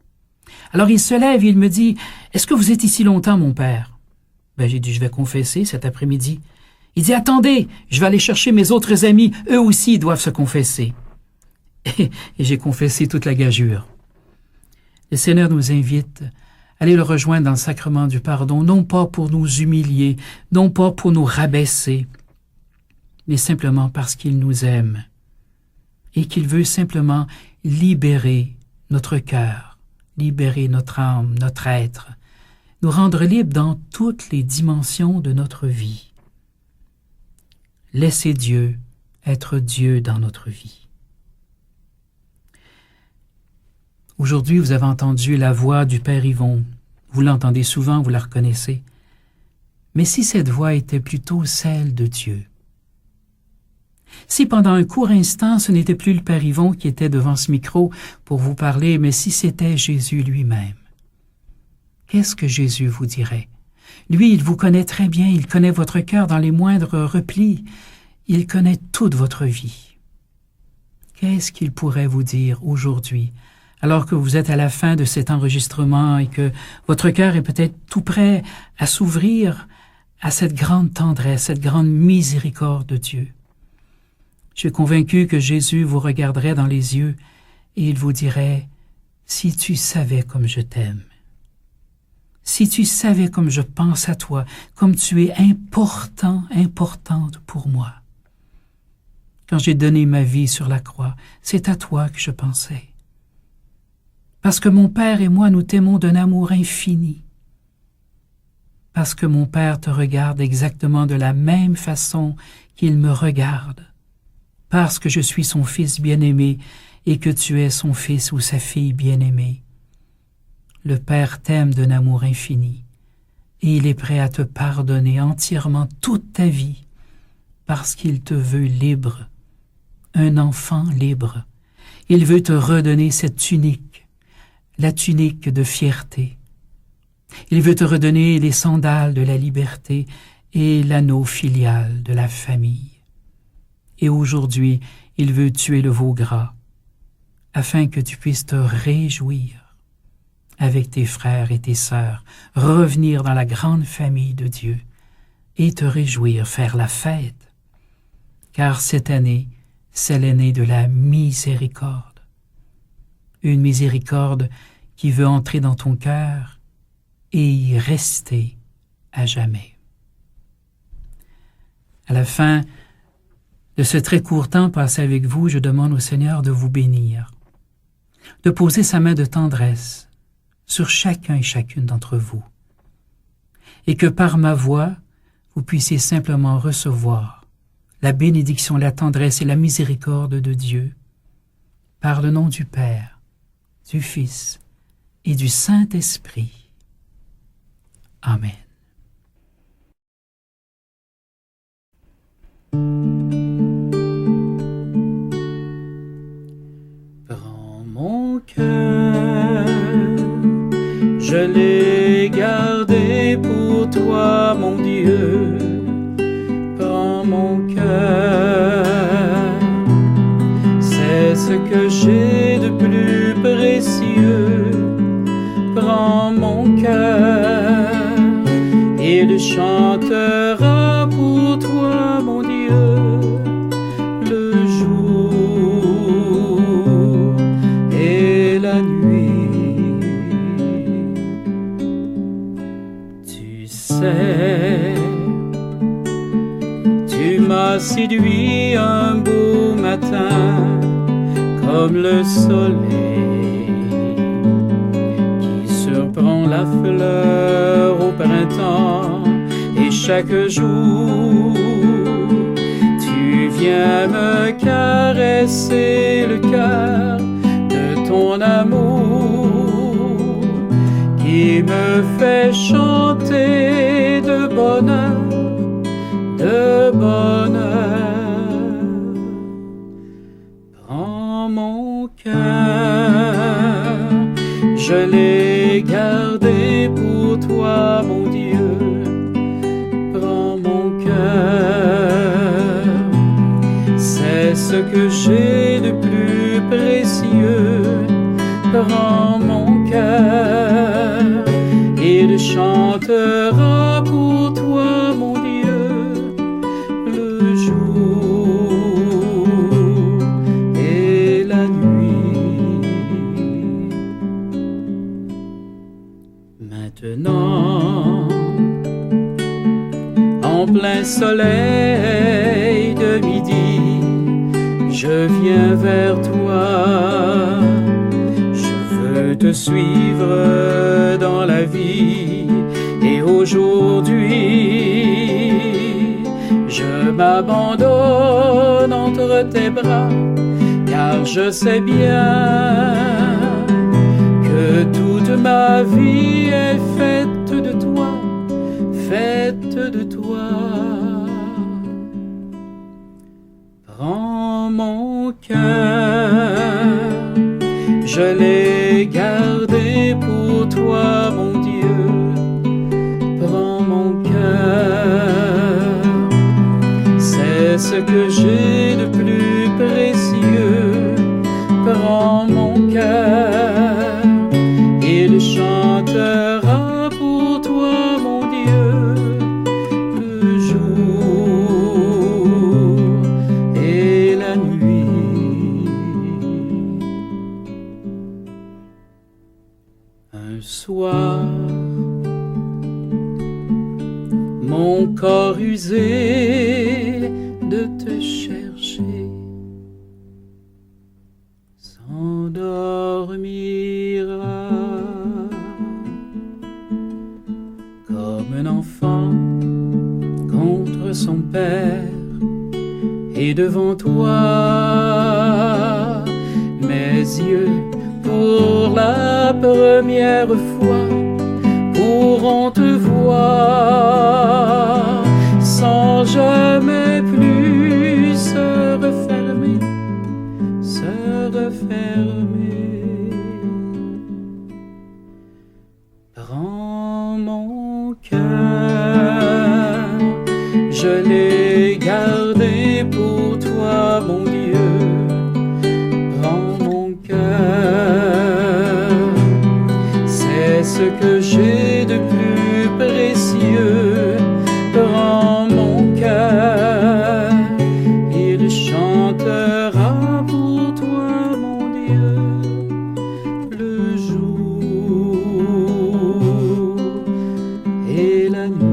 Alors il se lève et il me dit, « Est-ce que vous êtes ici longtemps, mon père? » J'ai dit, « Je vais confesser cet après-midi. » Il dit, « Attendez, je vais aller chercher mes autres amis. Eux aussi doivent se confesser. » Et j'ai confessé toute la gageure. Le Seigneur nous invite à aller le rejoindre dans le sacrement du pardon, non pas pour nous humilier, non pas pour nous rabaisser, mais simplement parce qu'il nous aime et qu'il veut simplement libérer notre cœur, libérer notre âme, notre être, nous rendre libres dans toutes les dimensions de notre vie. Laissez Dieu être Dieu dans notre vie. Aujourd'hui, vous avez entendu la voix du Père Yvon. Vous l'entendez souvent, vous la reconnaissez. Mais si cette voix était plutôt celle de Dieu? Si pendant un court instant, ce n'était plus le Père Yvon qui était devant ce micro pour vous parler, mais si c'était Jésus lui-même, qu'est-ce que Jésus vous dirait? Lui, il vous connaît très bien, il connaît votre cœur dans les moindres replis, il connaît toute votre vie. Qu'est-ce qu'il pourrait vous dire aujourd'hui, alors que vous êtes à la fin de cet enregistrement et que votre cœur est peut-être tout prêt à s'ouvrir à cette grande tendresse, cette grande miséricorde de Dieu? Je suis convaincu que Jésus vous regarderait dans les yeux et il vous dirait, « Si tu savais comme je t'aime, si tu savais comme je pense à toi, comme tu es important, importante pour moi. Quand j'ai donné ma vie sur la croix, c'est à toi que je pensais. Parce que mon Père et moi, nous t'aimons d'un amour infini. Parce que mon Père te regarde exactement de la même façon qu'il me regarde. Parce que je suis son fils bien-aimé et que tu es son fils ou sa fille bien-aimée. Le Père t'aime d'un amour infini et il est prêt à te pardonner entièrement toute ta vie parce qu'il te veut libre, un enfant libre. Il veut te redonner cette tunique, la tunique de fierté. Il veut te redonner les sandales de la liberté et l'anneau filial de la famille. Et aujourd'hui, il veut tuer le veau gras afin que tu puisses te réjouir avec tes frères et tes sœurs, revenir dans la grande famille de Dieu et te réjouir, faire la fête. Car cette année, c'est l'année de la miséricorde. Une miséricorde qui veut entrer dans ton cœur et y rester à jamais. À la fin de ce très court temps passé avec vous, je demande au Seigneur de vous bénir, de poser sa main de tendresse sur chacun et chacune d'entre vous, et que par ma voix, vous puissiez simplement recevoir la bénédiction, la tendresse et la miséricorde de Dieu, par le nom du Père, du Fils et du Saint-Esprit. Amen. Prends mon cœur, je l'ai gardé pour toi, mon Dieu. Prends mon cœur, c'est ce que j'ai de plus précieux. Prends mon cœur, il chantera pour toi, mon Dieu, le jour et la nuit. Tu sais, tu m'as séduit un beau matin comme le soleil qui surprend la fleur au printemps, et chaque jour tu viens me caresser le cœur de ton amour qui me fait chanter de bonheur, de bonheur. Prends mon cœur, je l'ai gardé pour toi, mon Dieu. Prends que j'ai de plus précieux. Prends mon cœur et le chantera pour toi, mon Dieu, le jour et la nuit. Maintenant, en plein soleil de midi, je viens vers toi. Je veux te suivre dans la vie, et aujourd'hui, je m'abandonne entre tes bras, car je sais bien que toute ma vie est faite de toi, faite de toi. Prends mon cœur, je l'ai gardé pour toi, mon Dieu. Prends mon cœur, c'est ce que j'ai de plus précieux. Prends mon cœur et le chantera pour toi, mon Dieu, le jour et la nuit. Un soir, mon corps usé de te chercher s'endormira comme un enfant contre son père, et devant toi, mes yeux, pour la première fois, pourront te voir sans jamais plus se refermer, se refermer. Prends mon cœur, je l'ai gardé pour toi, mon Dieu. Prends mon cœur, c'est ce que j'ai de plus précieux. Prends mon cœur, il chantera pour toi, mon Dieu, le jour et la nuit.